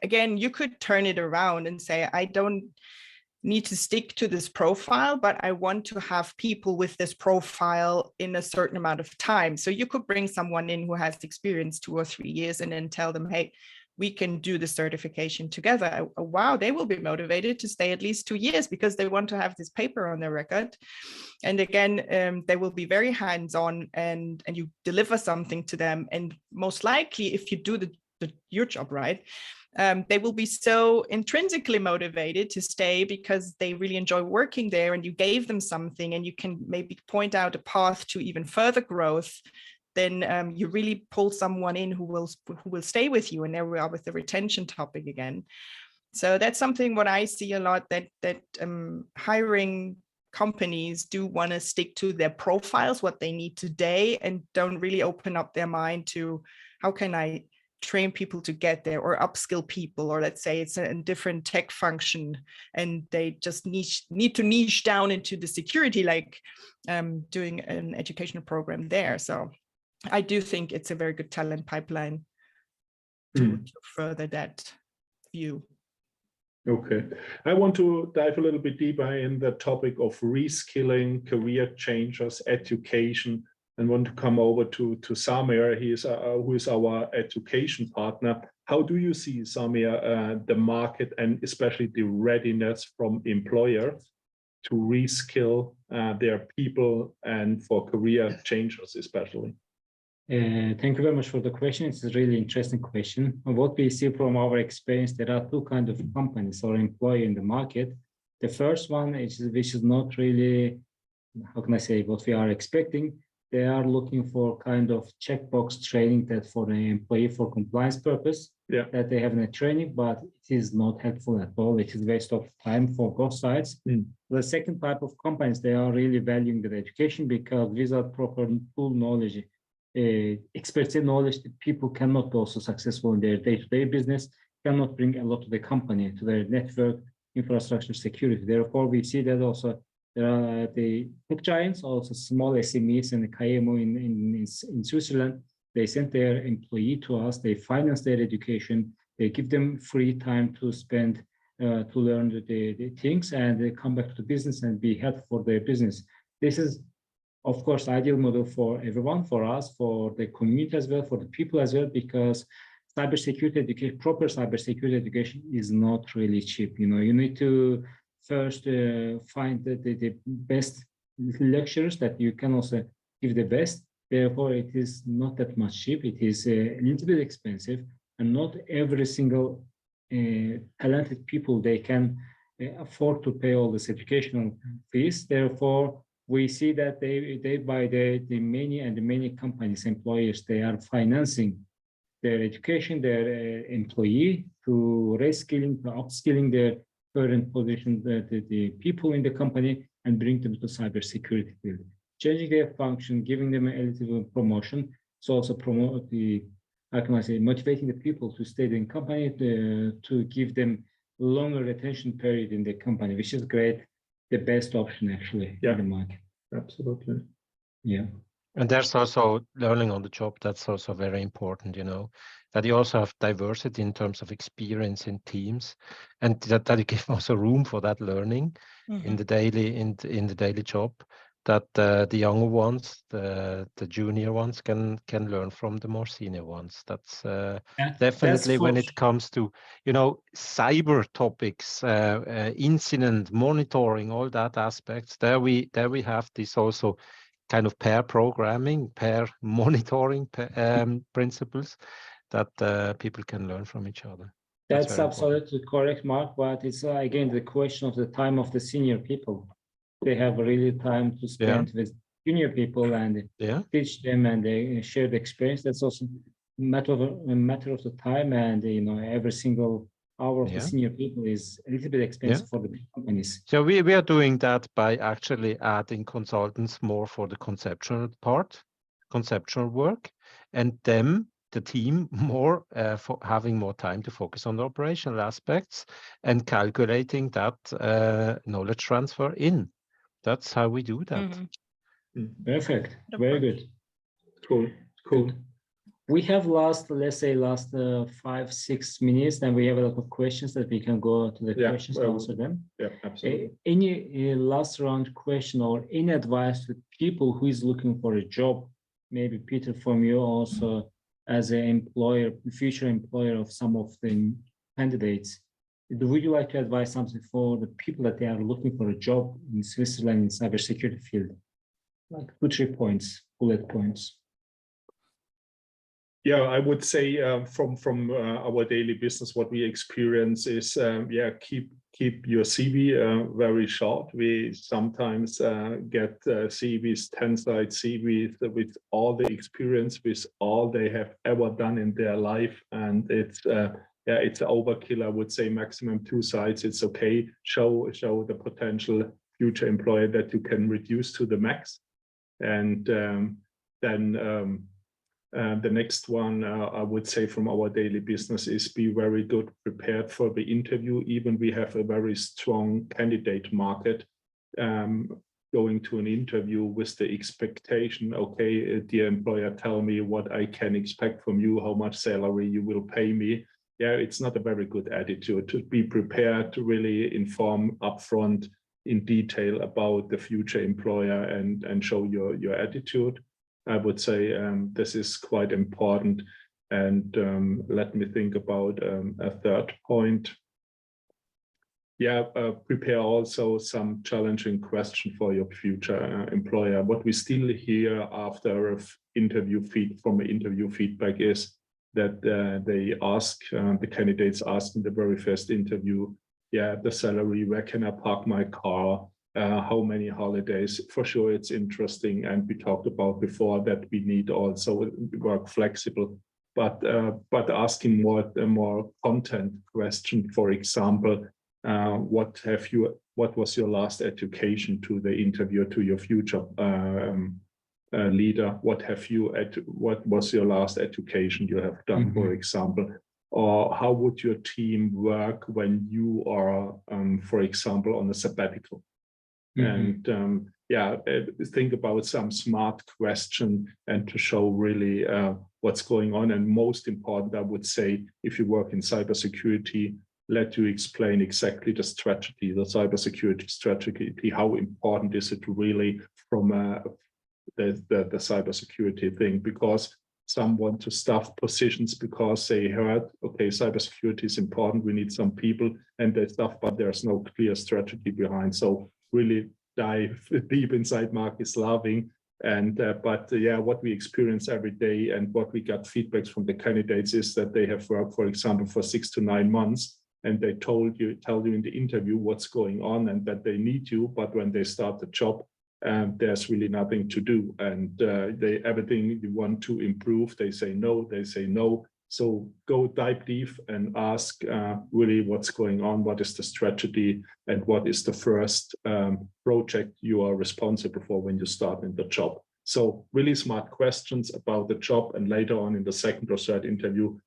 again, you could turn it around and say, I don't need to stick to this profile, but I want to have people with this profile in a certain amount of time. So you could bring someone in who has experience 2 or 3 years and then tell them, hey, we can do the certification together. Wow, they will be motivated to stay at least 2 years because they want to have this paper on their record. And again, they will be very hands-on, and you deliver something to them. And most likely, if you do your job right, they will be so intrinsically motivated to stay because they really enjoy working there, and you gave them something, and you can maybe point out a path to even further growth. Then you really pull someone in who will stay with you. And there we are with the retention topic again. So that's something what I see a lot, that hiring companies do want to stick to their profiles, what they need today, and don't really open up their mind to how can I train people to get there, or upskill people, or let's say it's a different tech function and they just need to niche down into the security, like doing an educational program there. So I do think it's a very good talent pipeline to further that view. Okay, I want to dive a little bit deeper in the topic of reskilling, career changers, education, and want to come over to Samir. Who is our education partner. How do you see, Samir, the market and especially the readiness from employers to reskill their people and for career changers especially? Thank you very much for the question. It's a really interesting question. What we see from our experience, there are 2 kinds of companies or employee in the market. The first one is which is not really, how can I say, what we are expecting. they are looking for kind of checkbox training that for the employee for compliance purpose, that they have in a training, but it is not helpful at all. It is waste of time for both sides. The second type of companies, they are really valuing the education, because without proper tool knowledge, expertise knowledge, people cannot be also successful in their day-to-day business, cannot bring a lot to the company, to their network, infrastructure, security. Therefore, we see that also there are the tech giants, also small SMEs and the KMO in Switzerland. They send their employee to us, they finance their education, they give them free time to spend, to learn the things, and they come back to the business and be helpful for their business. This is, of course, ideal model for everyone, for us, for the community as well, for the people as well, because cybersecurity education, proper cybersecurity education is not really cheap. You know, you need to first find the best lecturers that you can also give the best. Therefore, it is not that much cheap. It is a little bit expensive, and not every single talented people, they can afford to pay all this educational fees. Therefore, we see that they by the many companies, employers, they are financing their education, their employee, to reskilling, to upskilling their current position, the people in the company, and bring them to cybersecurity field. Changing their function, giving them an eligible promotion. So also promote the, how can I say, motivating the people to stay in the company, to give them longer retention period in the company, which is great, the best option actually in the market. Absolutely. Yeah. And there's also learning on the job. That's also very important, you know, that you also have diversity in terms of experience in teams, and that you give also room for that learning in the daily in the daily job, that the younger ones, the junior ones can learn from the more senior ones. That's definitely when it comes to, you know, cyber topics, incident monitoring, all that aspects. There we have this also kind of pair programming, pair monitoring principles that people can learn from each other. That's absolutely correct, Mark. But it's again the question of the time of the senior people. They have really time to spend with junior people and teach them, and they share the experience. That's also a matter of the time, and you know, every single hour of the senior people is a little bit expensive for the big companies. So we are doing that by actually adding consultants more for the conceptual part, conceptual work, and them, the team, more for having more time to focus on the operational aspects and calculating that knowledge transfer in. That's how we do that. Perfect. Very good. Cool. Good. We have last 5-6 minutes, and we have a lot of questions that we can go to the questions, answer them. Yeah, absolutely. Any last round question or any advice to people who is looking for a job? Maybe Peter, from you also, as an employer, future employer of some of the candidates, would you like to advise something for the people that they are looking for a job in Switzerland in cybersecurity field? Like 2-3 points, bullet points. Yeah, I would say from our daily business, what we experience is, keep your CV very short. We sometimes get CVs, 10-side CVs with all the experience, with all they have ever done in their life, and it's overkill. I would say maximum 2 sides. It's okay. Show the potential future employer that you can reduce to the max, and then. The next one, I would say from our daily business, is be very good prepared for the interview. Even we have a very strong candidate market. Going to an interview with the expectation, okay, dear employer, tell me what I can expect from you, how much salary you will pay me. Yeah, it's not a very good attitude. To be prepared to really inform upfront in detail about the future employer and show your attitude. I would say this is quite important. And let me think about a third point. Prepare also some challenging question for your future employer. What we still hear after interview feedback is that they ask, the candidates ask in the very first interview, the salary, where can I park my car? how many holidays. For sure, it's interesting, and we talked about before that we need also work flexible. But asking more content question, for example, what was your last education to the interviewer, to your future leader? What was your last education you have done, for example? Or how would your team work when you are, for example, on a sabbatical? And think about some smart question and to show really what's going on. And most important, I would say, if you work in cybersecurity, let you explain exactly the strategy, the cybersecurity strategy. How important is it really from the cybersecurity thing? Because some want to staff positions because they heard, okay, cybersecurity is important, we need some people, and they staff, but there's no clear strategy behind. So really dive deep inside. Mark is laughing. And what we experience every day and what we got feedbacks from the candidates is that they have worked, for example, for 6 to 9 months, and they tell you in the interview what's going on and that they need you, but when they start the job, there's really nothing to do, and everything you want to improve, they say no. So go dive deep and ask really what's going on, what is the strategy, and what is the first project you are responsible for when you start in the job. So really smart questions about the job, and later on in the second or third interview,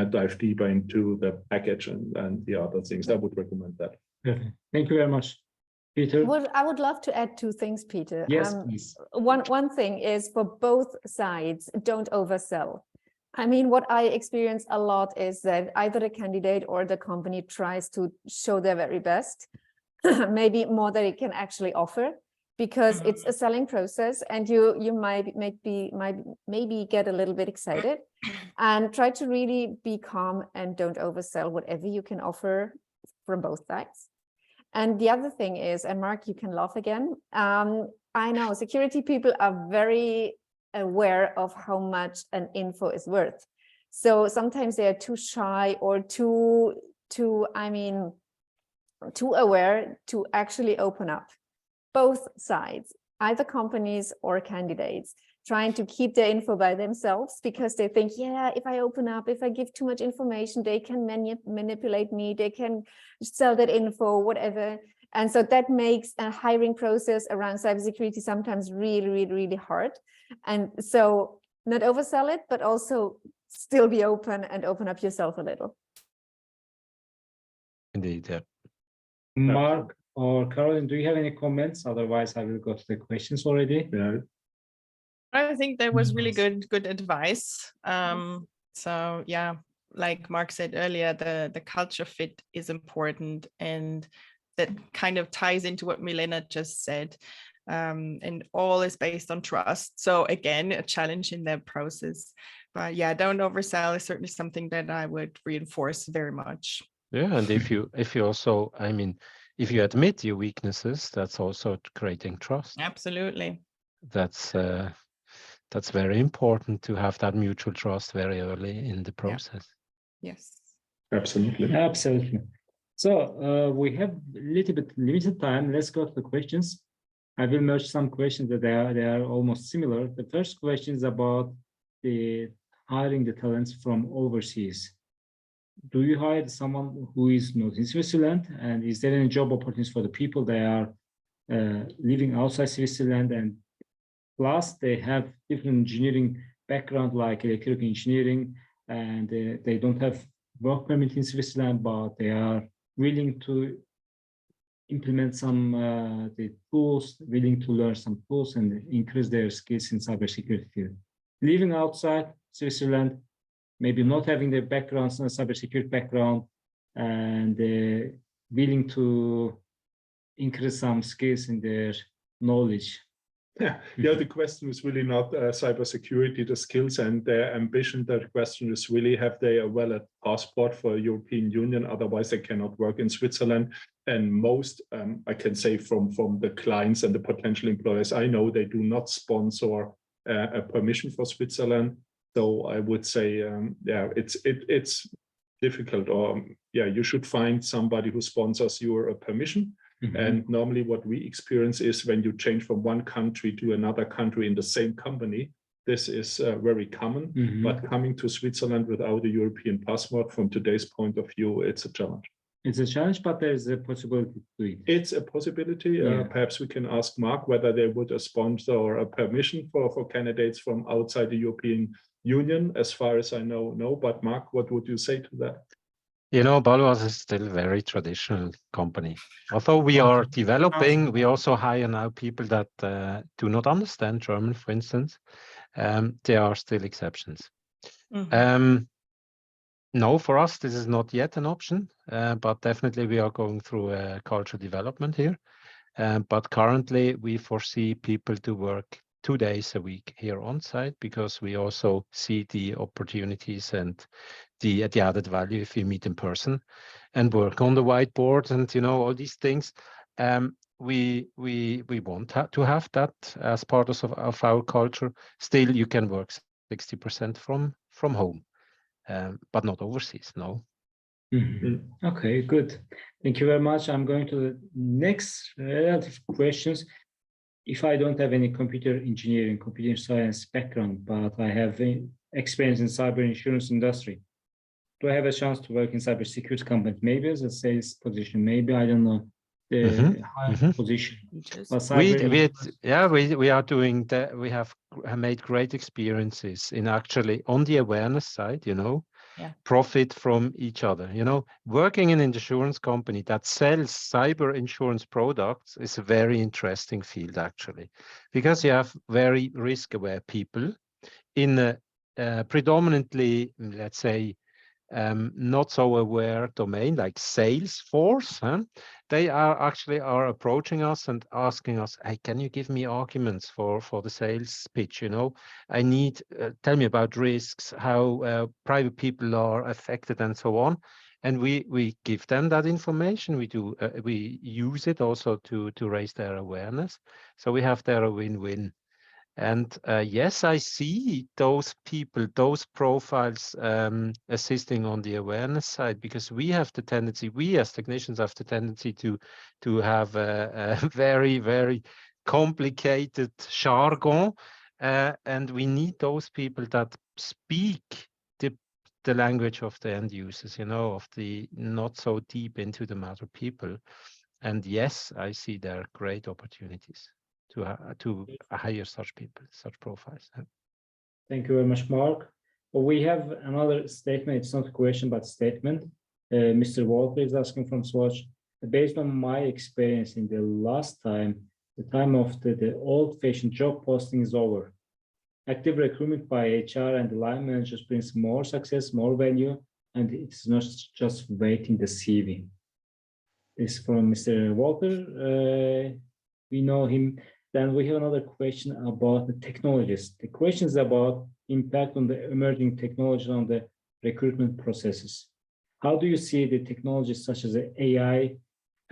dive deeper into the package and the other things. I would recommend that. Okay. Thank you very much, Peter. I would love to add 2 things, Peter. Yes, please. One thing is, for both sides, don't oversell. I mean, what I experience a lot is that either the candidate or the company tries to show their very best, maybe more than it can actually offer, because it's a selling process, and you might maybe get a little bit excited, and try to really be calm and don't oversell whatever you can offer from both sides. And the other thing is, and Mark, you can laugh again. I know security people are very aware of how much an info is worth. So sometimes they are too shy or too aware to actually open up. Both sides, either companies or candidates, trying to keep their info by themselves because they think, yeah, if I open up, if I give too much information, they can manipulate me, they can sell that info, whatever. And so that makes a hiring process around cybersecurity sometimes really, really, really hard. And so not oversell it, but also still be open and open up yourself a little. Indeed, yeah. Mark or Caroline, do you have any comments? Otherwise, I will go to the questions already. Yeah. I think that was really good advice. So yeah, like Mark said earlier, the culture fit is important, and that kind of ties into what Milena just said. And all is based on trust. So again, a challenge in that process. But yeah, don't oversell is certainly something that I would reinforce very much. Yeah, and if you also, I mean, if you admit your weaknesses, that's also creating trust. Absolutely. That's very important, to have that mutual trust very early in the process. Yeah. Yes. Absolutely. Absolutely. So we have a little bit limited time. Let's go to the questions. I will merge some questions that they are almost similar. The first question is about the hiring the talents from overseas. Do you hire someone who is not in Switzerland? And is there any job opportunities for the people that are living outside Switzerland? And plus, they have different engineering background, like electrical engineering, and they don't have work permit in Switzerland, but they are willing to implement some the tools, willing to learn some tools and increase their skills in cybersecurity. Living outside Switzerland, maybe not having the backgrounds in a cybersecurity background, and willing to increase some skills in their knowledge. Yeah, the question is really not cybersecurity, the skills and their ambition. The question is really, have they a valid passport for European Union? Otherwise, they cannot work in Switzerland. And most, I can say from the clients and the potential employers I know, they do not sponsor a permission for Switzerland. So I would say, it's difficult. Or you should find somebody who sponsors your permission. And normally what we experience is when you change from one country to another country in the same company, this is very common, but coming to Switzerland without a European passport from today's point of view, it's a challenge. It's a challenge, but there's a possibility to do it. It's a possibility. Perhaps we can ask Mark whether they would sponsor or a permission for candidates from outside the European Union. As far as I know, no. But Mark, what would you say to that? You know, Baloise is still a very traditional company. Although we are developing, we also hire now people that do not understand German, for instance. There are still exceptions. No, for us, this is not yet an option, but definitely we are going through a culture development here. But currently, we foresee people to work 2 days a week here on site, because we also see the opportunities and the added value if we meet in person and work on the whiteboard and, you know, all these things. We want to have that as part of our culture. Still, you can work 60% from home. But not overseas, no. Okay, good. Thank you very much. I'm going to the next relative questions. If I don't have any computer engineering, computer science background, but I have experience in cyber insurance industry, do I have a chance to work in cybersecurity company? Maybe as a sales position, maybe, I don't know, the high position. We are doing that. We have made great experiences in actually on the awareness side, you know, profit from each other. You know, working in an insurance company that sells cyber insurance products is a very interesting field, actually, because you have very risk-aware people in a predominantly, let's say, not so aware domain like sales force. They are approaching us and asking us, hey, can you give me arguments for the sales pitch? You know, I need, tell me about risks, how private people are affected and so on. And we give them that information. We use it also to raise their awareness. So we have there a win-win. And yes, I see those people, those profiles assisting on the awareness side, because we have the tendency, we as technicians have the tendency to have a very, very complicated jargon. And we need those people that speak the language of the end users, you know, of the not so deep into the matter people. And yes, I see there are great opportunities to hire such people, such profiles. Thank you very much, Mark. Well, we have another statement. It's not a question, but a statement. Mr. Walker is asking from Swatch. Based on my experience in the last time, the time of the old-fashioned job posting is over. Active recruitment by HR and the line managers brings more success, more value, and it's not just waiting the CV. This is from Mr. Walker. We know him. Then we have another question about the technologies. The question is about impact on the emerging technology on the recruitment processes. How do you see the technologies such as the AI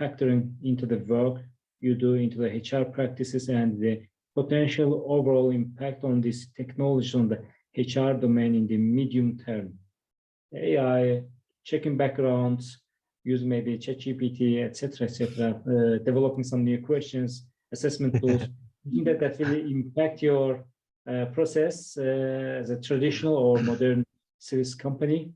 factoring into the work you do into the HR practices and the potential overall impact on this technology on the HR domain in the medium term? AI, checking backgrounds, using maybe ChatGPT, etc., developing some new questions, assessment tools. Do you think that will impact your process as a traditional or modern service company?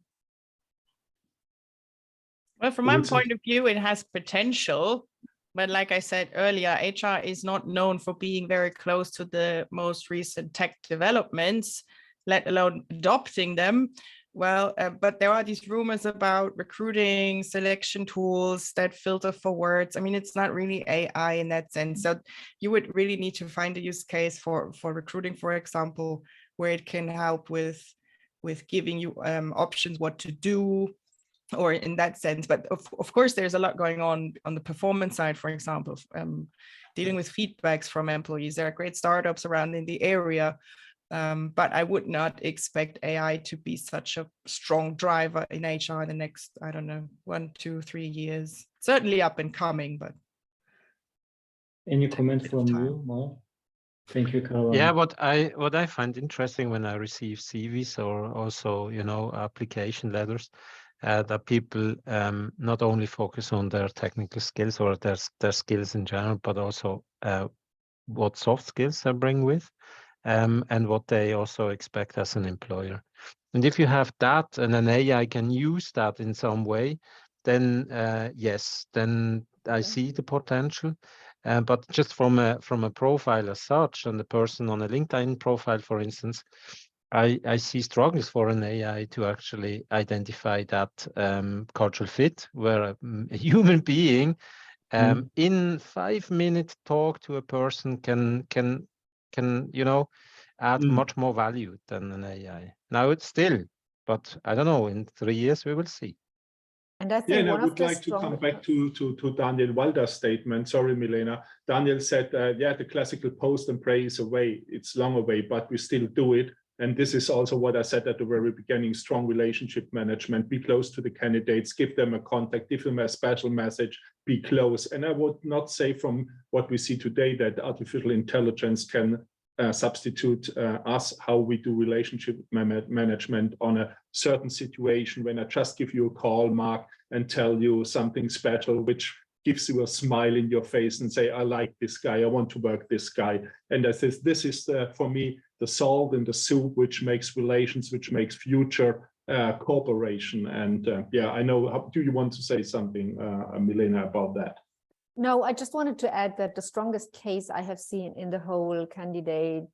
Well, from my point of view, it has potential. But like I said earlier, HR is not known for being very close to the most recent tech developments, let alone adopting them. Well, but there are these rumors about recruiting selection tools that filter for words. I mean, it's not really AI in that sense. So you would really need to find a use case for recruiting, for example, where it can help with giving you options what to do, or in that sense. But of course, there's a lot going on the performance side, for example, dealing with feedbacks from employees. There are great startups around in the area. But I would not expect AI to be such a strong driver in HR in the next, I don't know, 1, 2, 3 years. Certainly up and coming, but. Any comment from you, Mark? Thank you, Caroline. Yeah, what I find interesting when I receive CVs or also, you know, application letters, that people not only focus on their technical skills or their skills in general, but also what soft skills they bring with, and what they also expect as an employer. And if you have that and an AI can use that in some way, then yes, then I see the potential. But just from a profile as such, and the person on a LinkedIn profile, for instance, I see struggles for an AI to actually identify that cultural fit, where a human being in 5-minute talk to a person can add much more value than an AI. Now it's still, but I don't know, in 3 years we will see. And I Yeah, think and I one of would the like to come strong back to Daniel Walder's statement. Sorry, Milena. Daniel said, yeah, the classical post and pray is away. It's long away, but we still do it. And this is also what I said at the very beginning, strong relationship management, be close to the candidates, give them a contact, give them a special message, be close. And I would not say from what we see today that artificial intelligence can substitute us, how we do relationship management on a certain situation. When I just give you a call, Mark, and tell you something special, which gives you a smile in your face and say, I like this guy, I want to work this guy. And I says, this is for me, the salt in the soup, which makes relations, which makes future cooperation. And yeah, I know, do you want to say something, Milena, about that? No, I just wanted to add that the strongest case I have seen in the whole candidate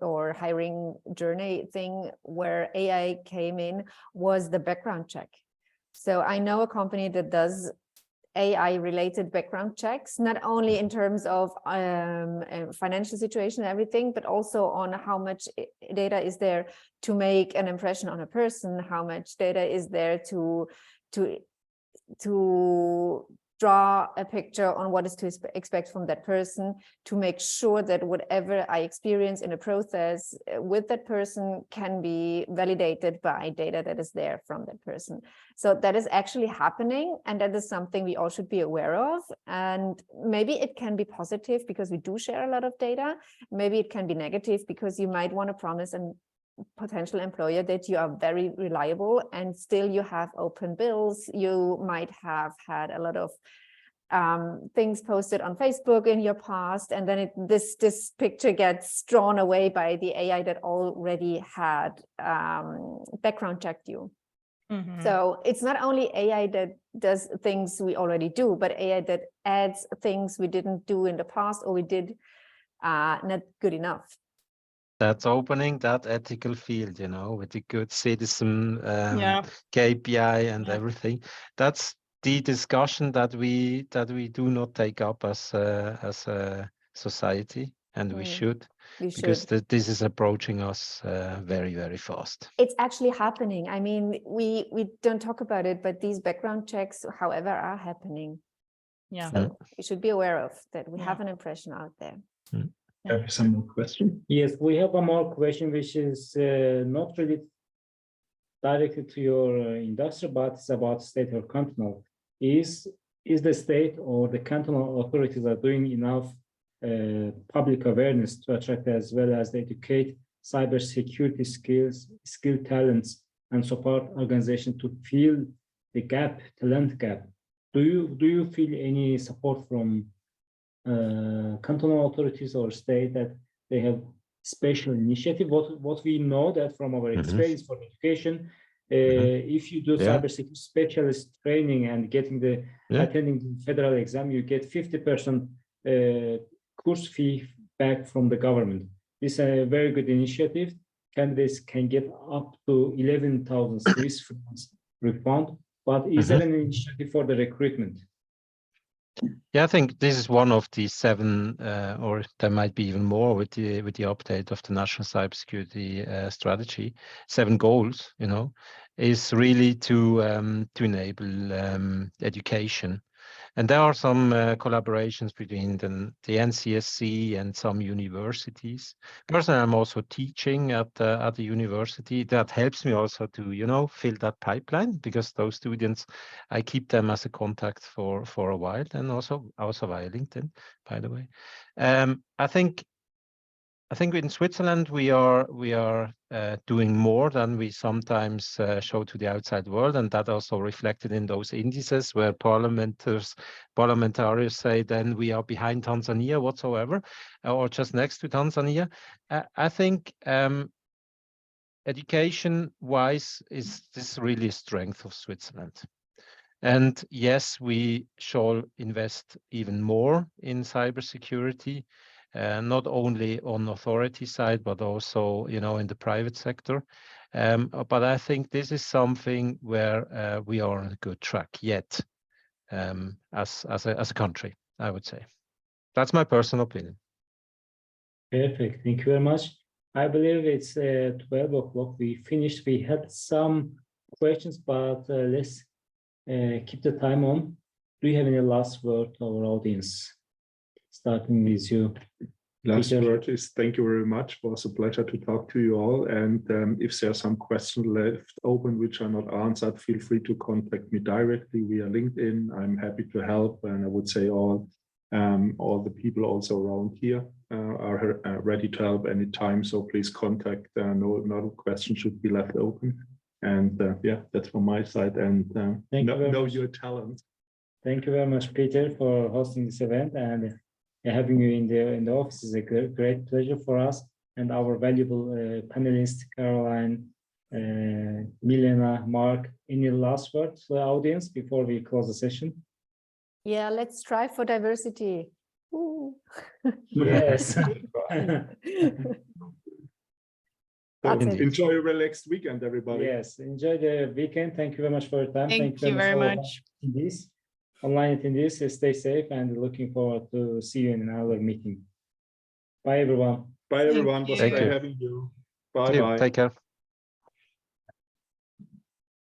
or hiring journey thing where AI came in was the background check. So I know a company that does AI related background checks, not only in terms of financial situation and everything, but also on how much data is there to make an impression on a person, how much data is there to draw a picture on what is to expect from that person, to make sure that whatever I experience in a process with that person can be validated by data that is there from that person. So that is actually happening, and that is something we all should be aware of. And maybe it can be positive because we do share a lot of data. Maybe it can be negative because you might want to promise a potential employer that you are very reliable, and still you have open bills. You might have had a lot of things posted on Facebook in your past, and then this picture gets drawn away by the AI that already had background checked you. Mhm. So it's not only AI that does things we already do, but AI that adds things we didn't do in the past, or we did not good enough. That's opening that ethical field, with the good citizen Yeah. KPI and everything. That's the discussion that we do not take up as a society, and we should, because this is approaching us very, very fast. It's actually happening. I mean, we don't talk about it, but these background checks, however, are happening. Yeah. So you should be aware of that. We have an impression out there. Have some more questions? Yes, we have one more question, which is not really directly to your industry, but it's about state or cantonal. Is the state or the cantonal authorities are doing enough public awareness to attract as well as educate cybersecurity skill talents, and support organization to fill the gap, talent gap? Do you feel any support from cantonal authorities or state that they have special initiative? What we know that from our experience for education, if you do cybersecurity specialist training and attending the federal exam, you get 50% course fee back from the government. This is a very good initiative. Candidates can get up to 11,000 Swiss francs refund. But is there an initiative for the recruitment? Yeah, I think this is one of the 7, or there might be even more with the update of the National Cybersecurity Strategy. 7 goals, is really to enable education. And there are some collaborations between the NCSC and some universities. Personally, I'm also teaching at the university. That helps me also to, fill that pipeline, because those students, I keep them as a contact for a while, and also via LinkedIn, by the way. I think I think in Switzerland we are doing more than we sometimes show to the outside world, and that also reflected in those indices where parliamentarians say then we are behind Tanzania whatsoever, or just next to Tanzania. I think education-wise is this really a strength of Switzerland. And yes, we shall invest even more in cybersecurity. Not only on authority side, but also, in the private sector. But I think this is something where we are on a good track yet, as a country, I would say. That's my personal opinion. Perfect. Thank you very much. I believe it's 12 o'clock. We finished. We had some questions, but let's keep the time on. Do you have any last word to our audience? Starting with you. Last Peter. word is thank you very much. It was a pleasure to talk to you all. And if there are some questions left open which are not answered, feel free to contact me directly via LinkedIn. I'm happy to help. And I would say all the people also around here are ready to help anytime. So please contact. No question should be left open. And yeah, that's from my side. And know your talent. Thank you very much, Peter, for hosting this event, and having you in the office is a great pleasure for us. And our valuable panelists, Caroline, Milena, Mark, any last word to the audience before we close the session? Yeah, let's strive for diversity. Ooh. Yes. Enjoy a relaxed weekend, everybody. Yes, enjoy the weekend. Thank you very much for your time. Thank you very much. Online attendees, stay safe, and looking forward to see you in another meeting. Bye, everyone. Bye, everyone. Thank Was you. great having you. Bye. Take care.